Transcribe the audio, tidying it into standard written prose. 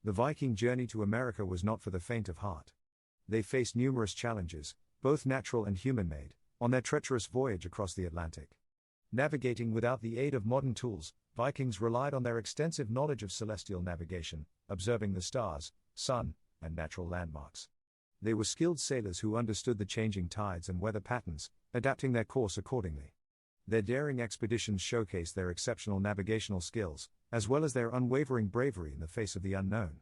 The Viking journey to America was not for the faint of heart. They faced numerous challenges, both natural and human-made, on their treacherous voyage across the Atlantic. Navigating without the aid of modern tools, Vikings relied on their extensive knowledge of celestial navigation, observing the stars, sun, and natural landmarks. They were skilled sailors who understood the changing tides and weather patterns, adapting their course accordingly. Their daring expeditions showcased their exceptional navigational skills, as well as their unwavering bravery in the face of the unknown.